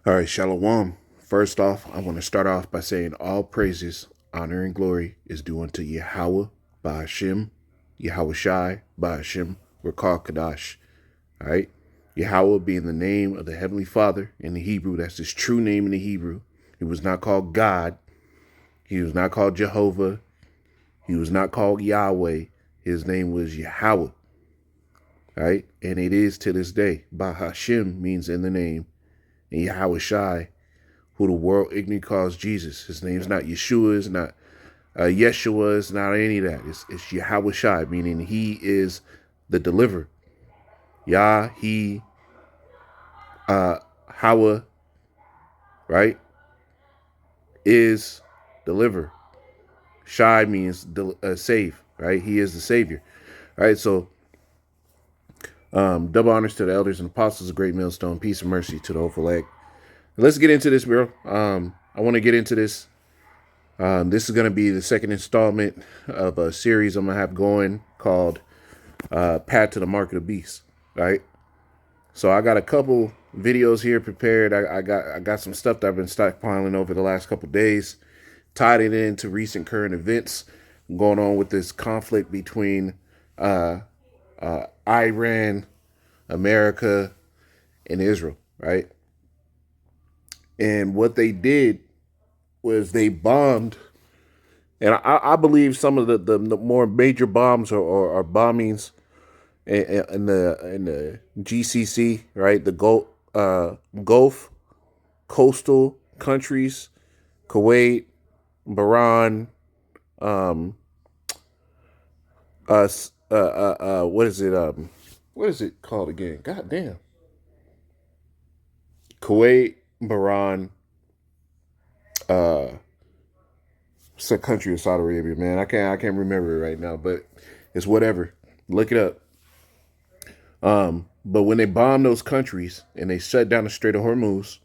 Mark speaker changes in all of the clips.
Speaker 1: All right, Shalom. First off, I want to start off by saying all praises, honor, and glory is due unto Yahweh, Ba'ashem, Yahweh Shai, Ba'ashem, Rakal Kadash. All right, Yahweh being the name of the Heavenly Father in the Hebrew. That's his true name in the Hebrew. He was not called God. He was not called Jehovah. He was not called Yahweh. His name was Yahweh. All right, and it is to this day. Ba'ashem means in the name, and Yahweh Shai, who the world ignorantly calls Jesus. His name's not Yeshua, it's not Yeshua, it's not any of that. It's Yahweh Shai, meaning he is the deliverer. Yah, he, Hawa, right, is deliver. Shai means save, right? He is the savior, right? So, double honors to the elders and apostles of Great Millstone. Peace and mercy to the whole elect. Let's get into this, bro. I want to get into this. This is going to be the second installment of a series I'm going to have going called Path to the Mark of the Beast. Right. So I got a couple videos here prepared. I got some stuff that I've been stockpiling over the last couple days, tied it into recent current events going on with this conflict between Iran, America, and Israel. Right. And what they did was they bombed. And I believe some of the more major bombs or bombings in the GCC, right? The Gulf coastal countries, Kuwait, Bahrain, what is it? What is it called again? God damn. Kuwait, Bahrain, it's a country of Saudi Arabia, man. I can't remember it right now, but it's whatever. Look it up. But when they bomb those countries and they shut down the Strait of Hormuz,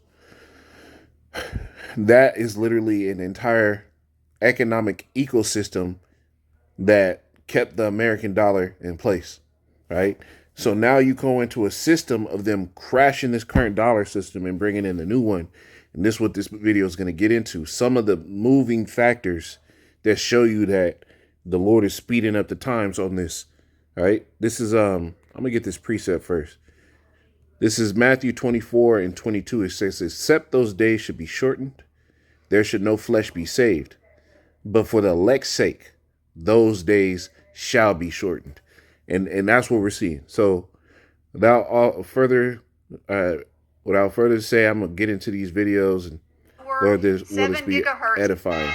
Speaker 1: that is literally an entire economic ecosystem that kept the American dollar in place, right? So now you go into a system of them crashing this current dollar system and bringing in a new one. And this is what this video is going to get into. Some of the moving factors that show you that the Lord is speeding up the times on this, right? This is, I'm going to get this precept first. This is Matthew 24 and 22. It says, except those days should be shortened, there should no flesh be saved. But for the elect's sake, those days shall be shortened. And that's what we're seeing. So without further to say, I'm going to get into these videos and Lord, will this be edifying.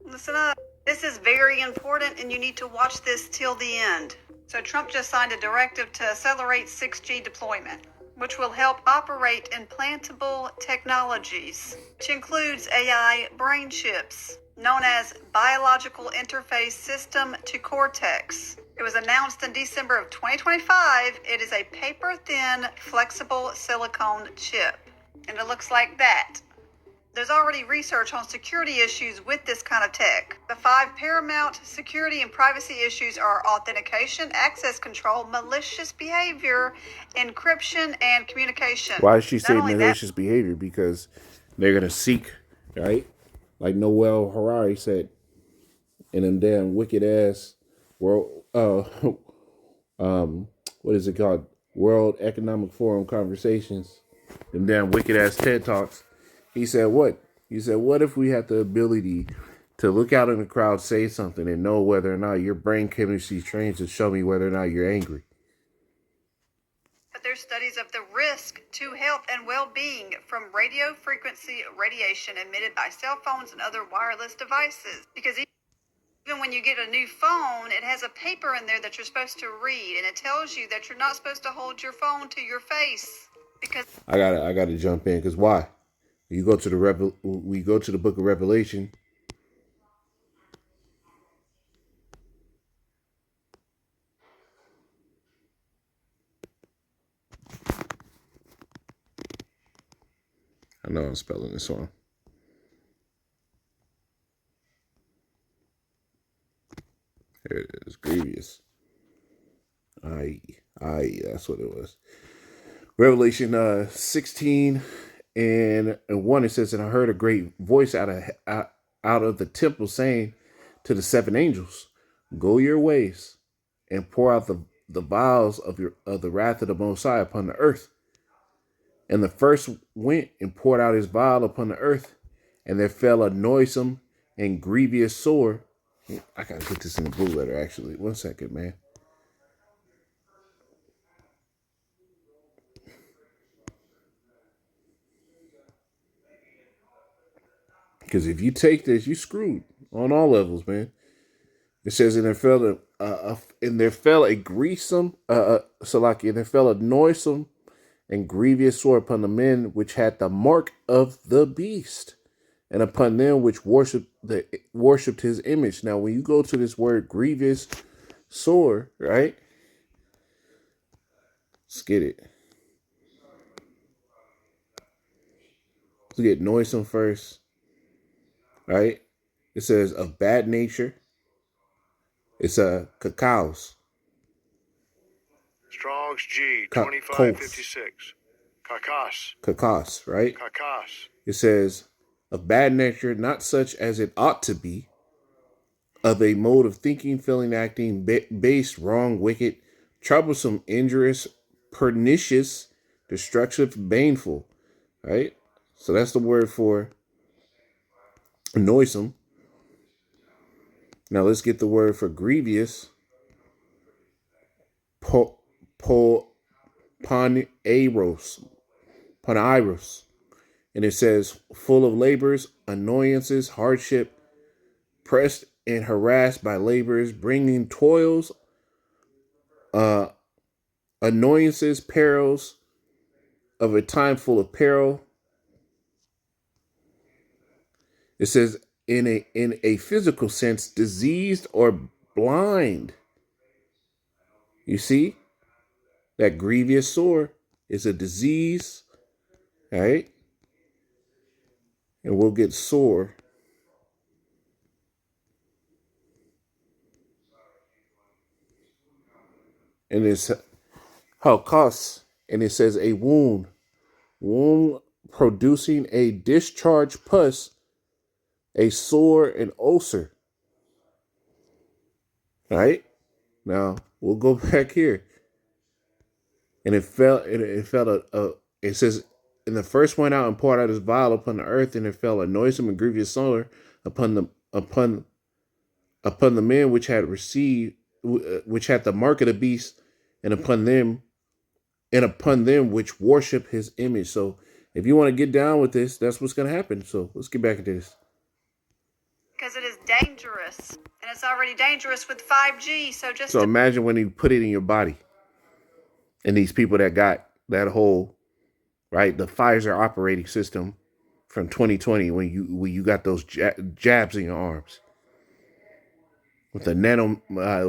Speaker 2: Listen up. This is very important and you need to watch this till the end. So Trump just signed a directive to accelerate 6G deployment, which will help operate implantable technologies, which includes AI brain chips, known as Biological Interface System to Cortex. It was announced in December of 2025. It is a paper-thin, flexible silicone chip, and it looks like that. There's already research on security issues with this kind of tech. The 5 paramount security and privacy issues are authentication, access control, malicious behavior, encryption, and communication.
Speaker 1: Why is she saying malicious behavior? Because they're going to seek, right? Like Noel Harari said in them damn wicked ass world, what is it called? World Economic Forum conversations, them damn wicked ass TED Talks. He said what? He said, what if we had the ability to look out in the crowd, say something, and know whether or not your brain chemistry trains to show me whether or not you're angry?
Speaker 2: But there's studies of the risk to health and well-being from radio frequency radiation emitted by cell phones and other wireless devices. Because even when you get a new phone, it has a paper in there that you're supposed to read, and it tells you that you're not supposed to hold your phone to your face. Because
Speaker 1: I gotta jump in, because why? We go to the book of Revelation. I know I'm spelling this wrong. Here it is, grievous. That's what it was. Revelation 16 and one it says, and I heard a great voice out of the temple saying to the seven angels, "Go your ways and pour out the vials of the wrath of the Most High upon the earth." And the first went and poured out his vial upon the earth, and there fell a noisome and grievous sore. I gotta put this in the blue letter, actually. 1 second, man. Because if you take this, you screwed on all levels, man. It says, and there fell a grievous, Salaki, and there fell a noisome and grievous sore upon the men which had the mark of the beast, and upon them which worshipped his image. Now, when you go to this word grievous sore, right? Let's get it. Let's get noisome first, right? It says of bad nature. It's a cacaos.
Speaker 3: Strong's G 2556.
Speaker 1: Cacos, right?
Speaker 3: Cacos.
Speaker 1: It says of bad nature, not such as it ought to be, of a mode of thinking, feeling, acting, base, wrong, wicked, troublesome, injurious, pernicious, destructive, baneful, right? So that's the word for noisome. Now let's get the word for grievous. Panairos. And it says full of labors, annoyances, hardship, pressed and harassed by labors, bringing toils, annoyances, perils of a time full of peril. It says in a physical sense, diseased or blind. You see, that grievous sore is a disease, right? And we'll get sore. And it's halkos, and it says a wound producing a discharge pus, a sore, an ulcer. Right? Now we'll go back here. And it says, and the first went out and poured out his vial upon the earth, and it fell a noisome and grievous sore upon the men which had the mark of the beast, and upon them which worship his image. So if you want to get down with this, that's what's going to happen. So let's get back into this.
Speaker 2: Because it is dangerous, and it's already dangerous with 5G. So
Speaker 1: imagine when you put it in your body, and these people that got that whole, right, the Pfizer operating system from 2020, when you got those jabs in your arms with the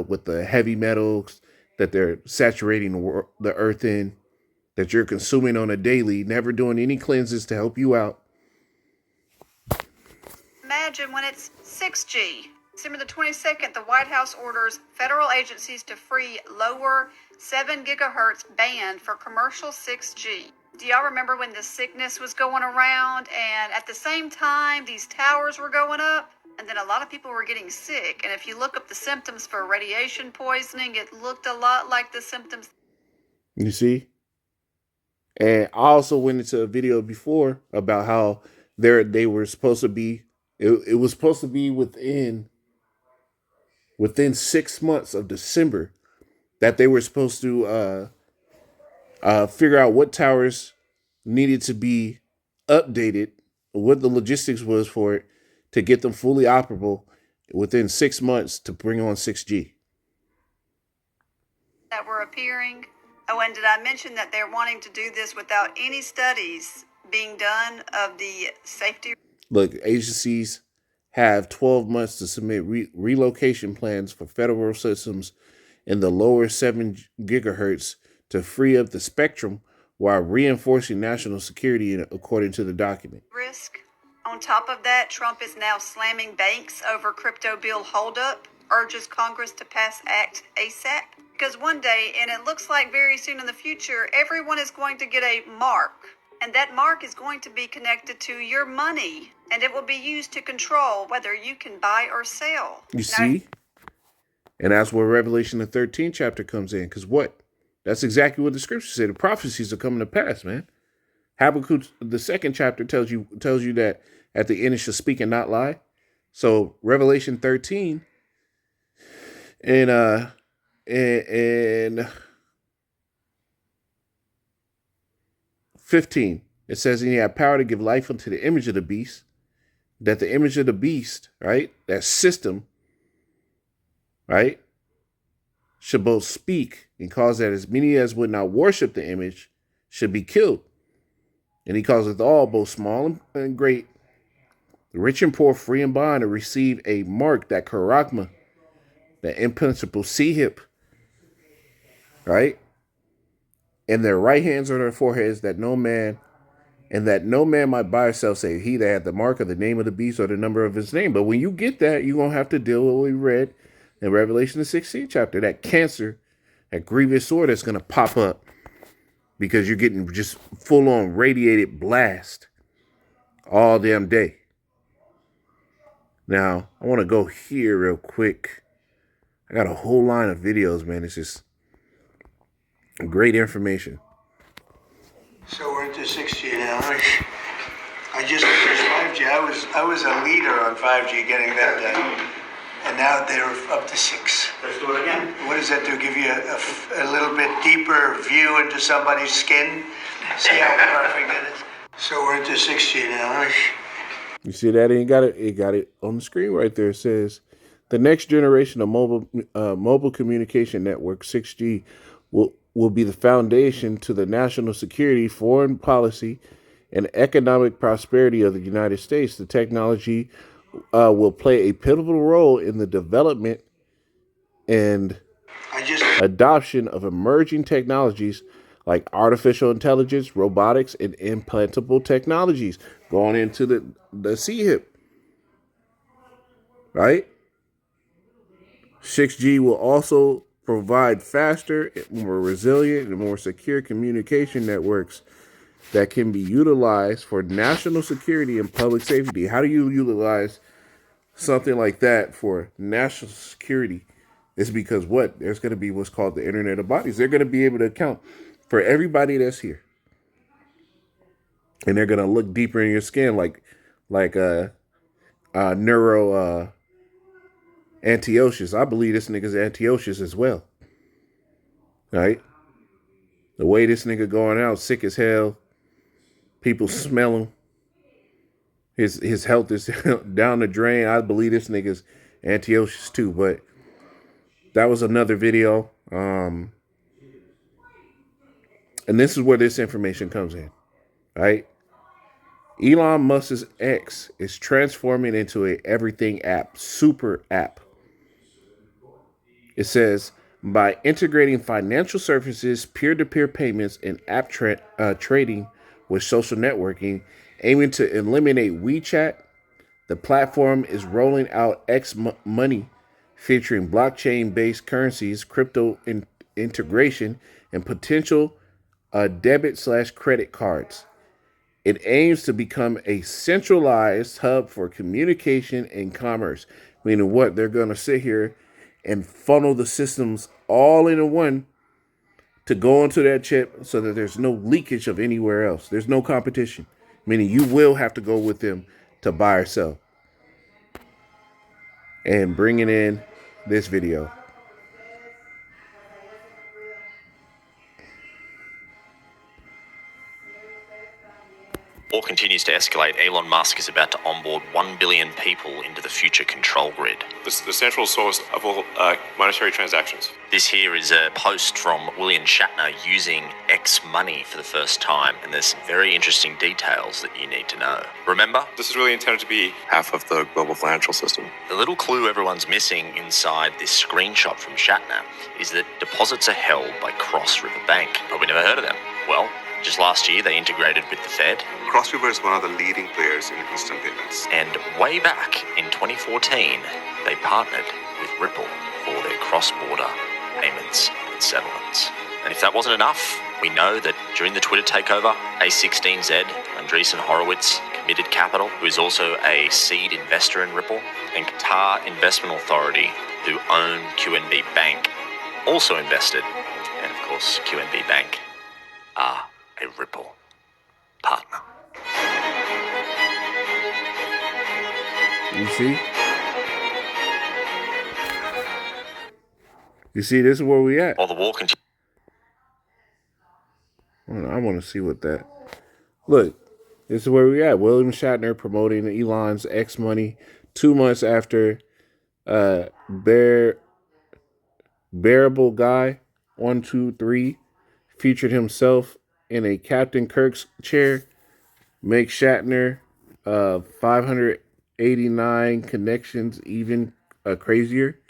Speaker 1: with the heavy metals that they're saturating the earth in, that you're consuming on a daily, never doing any cleanses to help you out.
Speaker 2: Imagine when it's 6G. December the 22nd, the White House orders federal agencies to free lower 7 gigahertz band for commercial 6G. Do y'all remember when the sickness was going around, and at the same time these towers were going up, and then a lot of people were getting sick? And if you look up the symptoms for radiation poisoning, it looked a lot like the symptoms.
Speaker 1: You see? And I also went into a video before about how they were supposed to be, it was supposed to be within 6 months of December that they were supposed to figure out what towers needed to be updated, what the logistics was for it to get them fully operable within 6 months to bring on 6G.
Speaker 2: That were appearing. Oh, and did I mention that they're wanting to do this without any studies being done of the safety?
Speaker 1: Look, agencies have 12 months to submit relocation plans for federal systems in the lower 7 gigahertz to free up the spectrum while reinforcing national security, according to the document.
Speaker 2: Risk. On top of that, Trump is now slamming banks over crypto bill holdup, urges Congress to pass Act ASAP. Because one day, and it looks like very soon in the future, everyone is going to get a mark And that mark is going to be connected to your money, and it will be used to control whether you can buy or sell.
Speaker 1: You see? And that's where Revelation the 13th chapter comes in. Because what? That's exactly what the scriptures say. The prophecies are coming to pass, man. Habakkuk, the second chapter, tells you that at the end it shall speak and not lie. So Revelation 13 and 15, it says, and he had power to give life unto the image of the beast, that the image of the beast, right, that system, right, should both speak and cause that as many as would not worship the image should be killed. And he causeth all, both small and great, rich and poor, free and bond, to receive a mark, that charagma, that impenetrable C-hip, right? And their right hands on their foreheads, that no man might buy or sell, save he that had the mark of the name of the beast or the number of his name. But when you get that, you're going to have to deal with what we read in Revelation the 16th chapter, that cancer, that grievous sword that's going to pop up because you're getting just full on radiated blast all damn day. Now, I want to go here real quick. I got a whole line of videos, man. It's just great information.
Speaker 4: So we're into 6G now. I just finished 5G. I was a leader on 5G, getting that done, and now they're up to 6.
Speaker 5: Let's do it again.
Speaker 4: What does that do? Give you a little bit deeper view into somebody's skin? See how perfect it is? So we're into 6G now.
Speaker 1: You see that? It got it on the screen right there. It says the next generation of mobile communication network, 6G, will be the foundation to the national security, foreign policy, and economic prosperity of the United States. The technology will play a pivotal role in the development and adoption of emerging technologies like artificial intelligence, robotics, and implantable technologies. Going into the C-hip, right? 6G will also provide faster, more resilient, and more secure communication networks that can be utilized for national security and public safety. How do you utilize something like that for national security? It's because what? There's going to be what's called the Internet of Bodies. They're going to be able to account for everybody that's here. And they're going to look deeper in your skin like neuro Antiochus. I believe this nigga's Antiochus as well. Right? The way this nigga going out, sick as hell. People smell him. His health is down the drain. I believe this nigga's Antiochus too. But that was another video. And this is where this information comes in. Right? Elon Musk's X is transforming into a everything app, super app. It says, by integrating financial services, peer-to-peer payments, and app trading with social networking, aiming to eliminate WeChat, the platform is rolling out X Money, featuring blockchain-based currencies, crypto integration, and potential debit/credit cards. It aims to become a centralized hub for communication and commerce. Meaning what? They're going to sit here and funnel the systems all into one to go into that chip so that there's no leakage of anywhere else. There's no competition. Meaning you will have to go with them to buy or sell. And bringing in this video.
Speaker 6: War continues to escalate. Elon Musk is about to onboard 1 billion people into the future control grid.
Speaker 7: This is the central source of all monetary transactions.
Speaker 6: This here is a post from William Shatner using X Money for the first time, and there's some very interesting details that you need to know. Remember?
Speaker 7: This is really intended to be half of the global financial system.
Speaker 6: The little clue everyone's missing inside this screenshot from Shatner is that deposits are held by Cross River Bank. Probably never heard of them. Well, just last year, they integrated with the Fed.
Speaker 7: Cross River is one of the leading players in instant payments.
Speaker 6: And way back in 2014, they partnered with Ripple for their cross-border payments and settlements. And if that wasn't enough, We know that during the Twitter takeover, A16Z, Andreessen Horowitz, Committed Capital, who is also a seed investor in Ripple, and Qatar Investment Authority, who own QNB Bank, also invested. And of course, QNB Bank are a Ripple partner.
Speaker 1: You see? You see, this is where we at.
Speaker 6: While the war continues.
Speaker 1: I want to see what that. Look, this is where we at. William Shatner promoting Elon's X money 2 months after Bearable Guy 123 featured himself in a Captain Kirk's chair. Make Shatner 589 connections even crazier.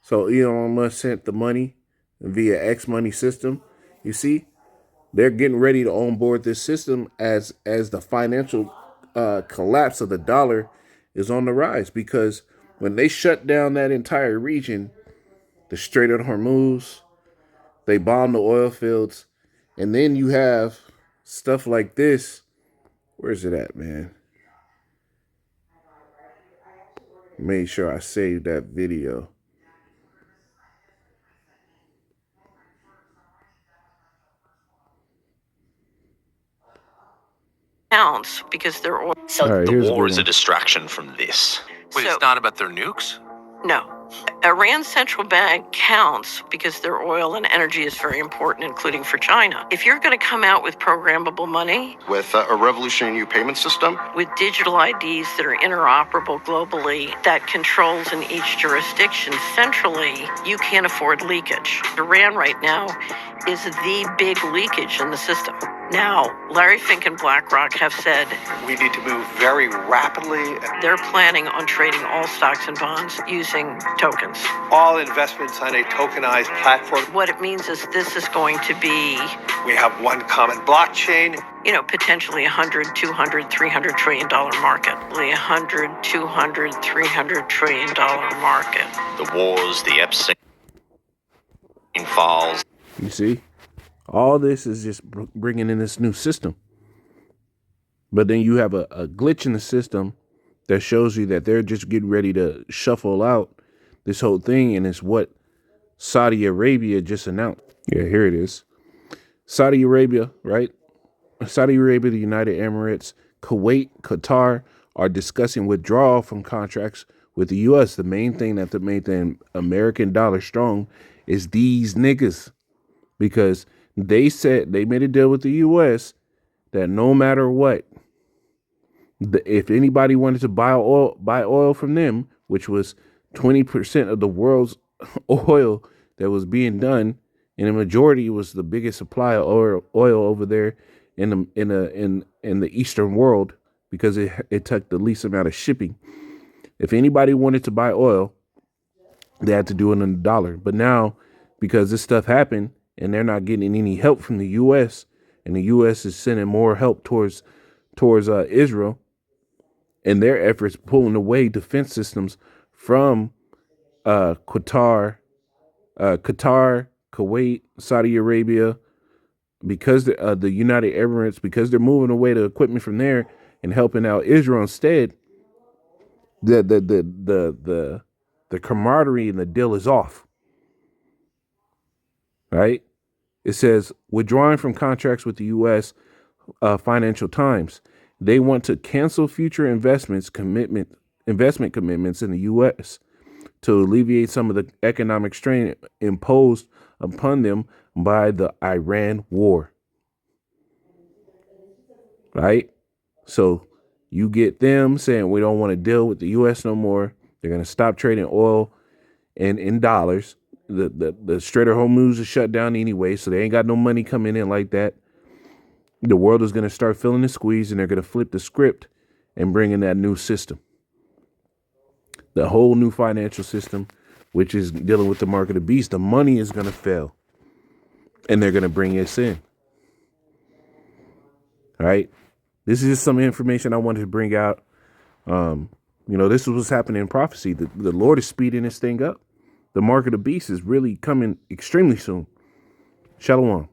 Speaker 1: So Elon Musk sent the money via X money system. You see, they're getting ready to onboard this system as the financial collapse of the dollar is on the rise, because when they shut down that entire region, the Strait of Hormuz, they bombed the oil fields, and then you have stuff like this. Where's it at, man? Made sure I saved that video.
Speaker 5: Counts because they're oil.
Speaker 6: So
Speaker 1: right,
Speaker 6: the war
Speaker 1: a
Speaker 6: is a distraction from this.
Speaker 7: Wait, it's not about their nukes?
Speaker 5: No. Iran's central bank counts because their oil and energy is very important, including for China. If you're going to come out with programmable money,
Speaker 8: with a revolutionary new payment system,
Speaker 5: with digital IDs that are interoperable globally, that controls in each jurisdiction centrally, you can't afford leakage. Iran right now is the big leakage in the system. Now, Larry Fink and BlackRock have said
Speaker 9: we need to move very rapidly.
Speaker 5: They're planning on trading all stocks and bonds using tokens.
Speaker 9: All investments on a tokenized platform.
Speaker 5: What it means is this is going to be,
Speaker 9: we have one common blockchain.
Speaker 5: Potentially $100, $200, $300 trillion market. $100, $200, $300 trillion market.
Speaker 6: The wars, the Epstein files.
Speaker 1: You see? All this is just bringing in this new system. But then you have a glitch in the system that shows you that they're just getting ready to shuffle out this whole thing. And it's what Saudi Arabia just announced. Yeah, here it is. Saudi Arabia, right? Saudi Arabia, the United Emirates, Kuwait, Qatar are discussing withdrawal from contracts with the U.S. The main thing that made the American dollar strong is these niggas. Because they said they made a deal with the U.S. that no matter what, if anybody wanted to buy oil from them, which was 20% of the world's oil that was being done, and the majority was the biggest supply of oil over there in the Eastern world, because it took the least amount of shipping. If anybody wanted to buy oil, they had to do it in the dollar. But now, because this stuff happened, and they're not getting any help from the U.S., and the U.S. is sending more help towards Israel, and their efforts pulling away defense systems from Qatar, Kuwait, Saudi Arabia, because the United Emirates, because they're moving away the equipment from there and helping out Israel instead. The camaraderie and the deal is off. Right? It says, withdrawing from contracts with the U.S. Financial Times. They want to cancel future investment commitments in the U.S. to alleviate some of the economic strain imposed upon them by the Iran war. Right? So you get them saying we don't want to deal with the U.S. no more. They're going to stop trading oil in dollars. The Strait of Hormuz is shut down anyway, so they ain't got no money coming in like that. The world is going to start feeling the squeeze, and they're going to flip the script and bring in that new system. The whole new financial system, which is dealing with the mark of the beast. The money is going to fail, and they're going to bring us in. All right? This is just some information I wanted to bring out. This is what's happening in prophecy. The Lord is speeding this thing up. The mark of the beast is really coming extremely soon. Shalom.